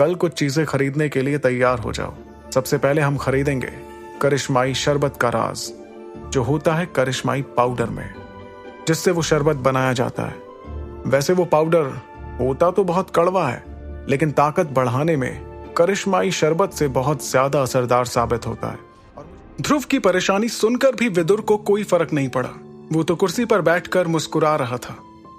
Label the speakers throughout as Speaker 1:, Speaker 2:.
Speaker 1: कल कुछ चीजें खरीदने के लिए तैयार हो जाओ। सबसे पहले हम खरीदेंगे करिश्माई शरबत का राज, जो होता है करिश्माई पाउडर में, जिससे वो शरबत बनाया जाता है। वैसे वो पाउडर होता तो बहुत कड़वा है, लेकिन ताकत बढ़ाने में करिश्माई शरबत से बहुत ज्यादा असरदार साबित होता है। ध्रुव की परेशानी सुनकर भी विदुर को कोई फर्क नहीं पड़ा। वो तो कुर्सी पर बैठकर मुस्कुरा रहा था।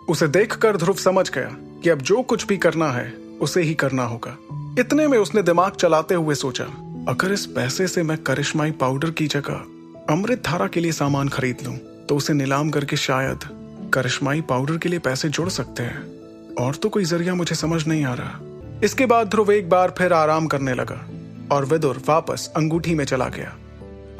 Speaker 1: उसे देखकर ध्रुव समझ गया कि अब जो कुछ भी करना है उसे ही करना होगा। इतने में उसने दिमाग चलाते हुए सोचा, अगर इस पैसे से मैं करिश्माई पाउडर की जगह अमृत धारा के लिए सामान खरीद लूं, तो उसे नीलाम करके शायद करिश्माई पाउडर के लिए पैसे जुड़ सकते हैं। और तो कोई जरिया मुझे समझ नहीं आ रहा। इसके बाद ध्रुव एक बार फिर आराम करने लगा और विदुर वापस अंगूठी में चला गया।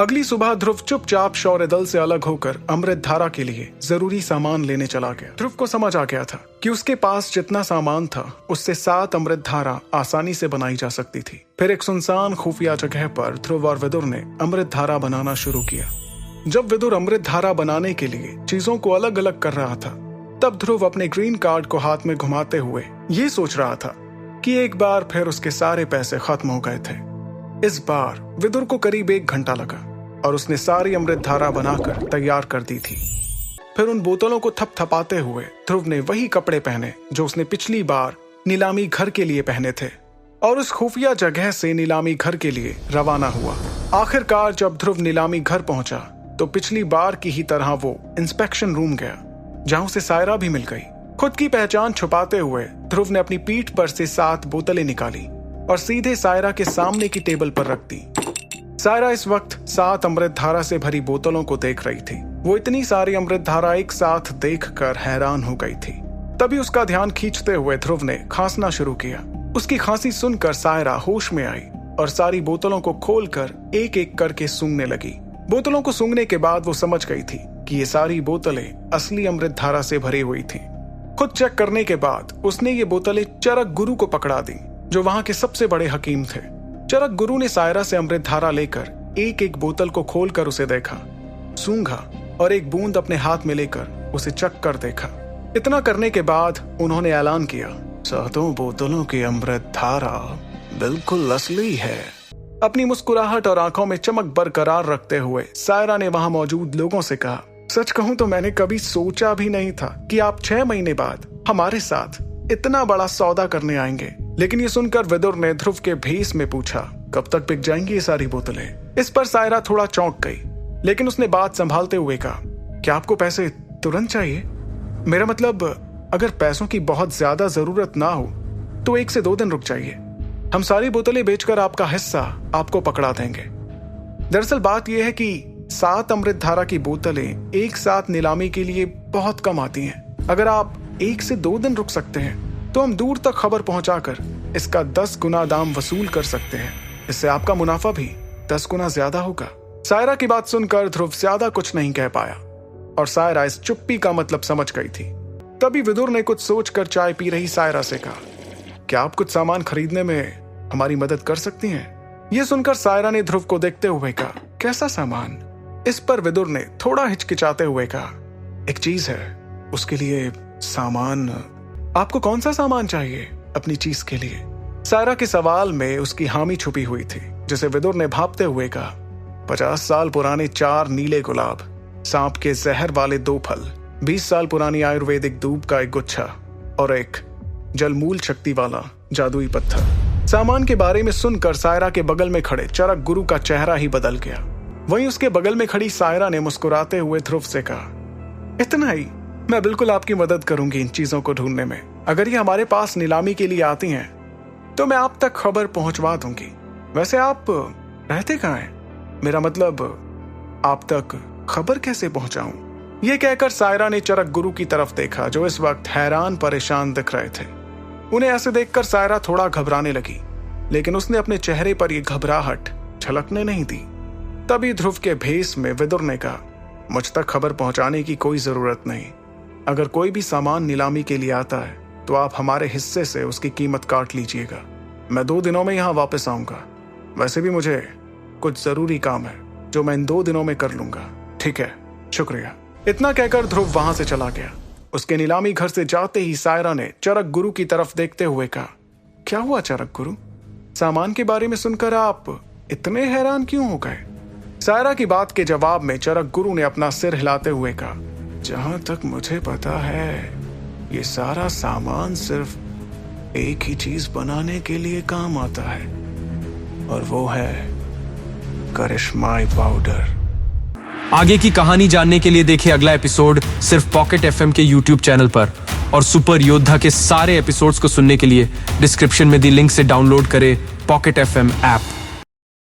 Speaker 1: अगली सुबह ध्रुव चुपचाप शौर्य दल से अलग होकर अमृत धारा के लिए जरूरी सामान लेने चला गया। ध्रुव को समझ आ गया था कि उसके पास जितना सामान था उससे 7 अमृत धारा आसानी से बनाई जा सकती थी। फिर एक सुनसान खुफिया जगह पर ध्रुव और विदुर ने अमृत धारा बनाना शुरू किया। जब विदुर अमृत धारा बनाने के लिए चीजों को अलग अलग कर रहा था, तब ध्रुव अपने ग्रीन कार्ड को हाथ में घुमाते हुए ये सोच रहा था कि एक बार फिर उसके सारे पैसे खत्म हो गए थे। इस बार विदुर को करीब 1 घंटा लगा और उसने सारी अमृत धारा बनाकर तैयार कर दी थी। फिर उन बोतलों को थपथपाते हुए ध्रुव ने वही कपड़े पहने जो उसने पिछली बार नीलामी घर के लिए पहने थे, और उस खुफिया जगह से नीलामी घर के लिए रवाना हुआ। आखिरकार जब ध्रुव नीलामी घर पहुंचा तो पिछली बार की ही तरह वो इंस्पेक्शन रूम गया, जहां उसे सायरा भी मिल गई। खुद की पहचान छुपाते हुए ध्रुव ने अपनी पीठ पर से 7 बोतलें निकाली और सीधे सायरा के सामने की टेबल पर रख दी। सायरा इस वक्त 7 अमृत धारा से भरी बोतलों को देख रही थी। वो इतनी सारी अमृत धारा एक साथ देखकर हैरान हो गई थी। तभी उसका ध्यान खींचते हुए ध्रुव ने खांसना शुरू किया। उसकी खांसी सुनकर सायरा होश में आई और सारी बोतलों को खोलकर एक एक करके सूंघने लगी। बोतलों को सूंघने के बाद वो समझ गई थी कि ये सारी बोतलें असली अमृत धारा से भरी हुई थी। खुद चेक करने के बाद उसने ये बोतलें चरक गुरु को पकड़ा दी, जो वहां के सबसे बड़े हकीम थे। चरक गुरु ने सायरा से अमृत धारा लेकर एक एक बोतल को खोलकर उसे देखा, सूंघा और एक बूंद अपने हाथ में लेकर उसे चख कर देखा। इतना करने के बाद उन्होंने ऐलान किया, 7 बोतलों की अमृत धारा बिल्कुल असली है। अपनी मुस्कुराहट और आंखों में चमक बरकरार रखते हुए सायरा ने वहां मौजूद लोगों से कहा, सच कहूं तो मैंने कभी सोचा भी नहीं था कि आप 6 महीने बाद हमारे साथ इतना बड़ा सौदा करने आएंगे। लेकिन ये सुनकर विदुर ने ध्रुव के भेस में पूछा, कब तक बिक जाएंगी ये सारी बोतलें? इस पर सायरा थोड़ा चौंक गई, लेकिन उसने बात संभालते हुए कहा, क्या आपको पैसे तुरंत चाहिए? मेरा मतलब, अगर पैसों की बहुत ज्यादा जरूरत ना हो तो 1 से 2 दिन रुक जाइए। हम सारी बोतलें बेचकर आपका हिस्सा आपको पकड़ा देंगे। दरअसल बात यह है कि 7 अमृत धारा की बोतलें एक साथ नीलामी के लिए बहुत कम आती हैं। अगर आप 1 से 2 दिन रुक सकते हैं तो हम दूर तक खबर पहुंचाकर इसका 10 गुना दाम वसूल कर सकते हैं। इससे आपका मुनाफा भी 10 गुना ज्यादा होगा। सायरा की बात सुनकर ध्रुव ज्यादा कुछ नहीं कह पाया और सायरा इस चुप्पी का मतलब समझ गई थी। तभी विदुर ने कुछ सोचकर चाय पी रही सायरा से कहा, क्या आप कुछ सामान खरीदने में हमारी मदद कर सकती हैं? यह सुनकर सायरा ने ध्रुव को देखते हुए कहा, कैसा सामान? इस पर विदुर ने थोड़ा हिचकिचाते हुए कहा, एक चीज है, उसके लिए सामान। आपको कौन सा सामान चाहिए अपनी चीज के लिए? सायरा के सवाल में उसकी हामी छुपी हुई थी, जिसे विदुर ने भापते हुए कहा, 50 साल पुराने 4 नीले गुलाब, सांप के जहर वाले 2 फल, 20 साल पुरानी आयुर्वेदिक दूब का एक गुच्छा और एक जलमूल शक्ति वाला जादुई पत्थर। सामान के बारे में सुनकर सायरा के बगल में खड़े चरक गुरु का चेहरा ही बदल गया। वहीं उसके बगल में खड़ी सायरा ने मुस्कुराते हुए ध्रुव से कहा, इतना ही? मैं बिल्कुल आपकी मदद करूंगी इन चीजों को ढूंढने में। अगर ये हमारे पास नीलामी के लिए आती हैं तो मैं आप तक खबर पहुंचवा दूंगी। वैसे आप रहते कहाँ हैं? मेरा मतलब, आप तक खबर कैसे पहुंचाऊं? ये कहकर सायरा ने चरक गुरु की तरफ देखा, जो इस वक्त हैरान परेशान दिख रहे थे। उन्हें ऐसे देखकर सायरा थोड़ा घबराने लगी, लेकिन उसने अपने चेहरे पर यह घबराहट झलकने नहीं दी। तभी ध्रुव के भेस में विदुर ने कहा, मुझ तक खबर पहुंचाने की कोई जरूरत नहीं। अगर कोई भी सामान नीलामी के लिए आता है तो आप हमारे हिस्से से उसकी कीमत काट लीजिएगा। मैं 2 दिनों में यहाँ वापस आऊंगा। वैसे भी मुझे कुछ जरूरी काम है जो मैं इन 2 दिनों में कर लूंगा। ठीक है, शुक्रिया। इतना कहकर ध्रुव वहां से चला गया। उसके नीलामी घर से जाते ही सायरा ने चरक गुरु की तरफ देखते हुए कहा, क्या हुआ चरक गुरु? सामान के बारे में सुनकर आप इतने हैरान क्यों हो गए? सायरा की बात के जवाब में चरक गुरु ने अपना सिर हिलाते हुए कहा, जहां तक मुझे पता है ये सारा सामान सिर्फ एक ही चीज बनाने के लिए काम आता है, और वो है करिश्माई पाउडर।
Speaker 2: आगे की कहानी जानने के लिए देखिए अगला एपिसोड सिर्फ पॉकेट एफएम के यूट्यूब चैनल पर, और सुपर योद्धा के सारे एपिसोड्स को सुनने के लिए डिस्क्रिप्शन में दी लिंक से डाउनलोड करें पॉकेट एफएम ऐप।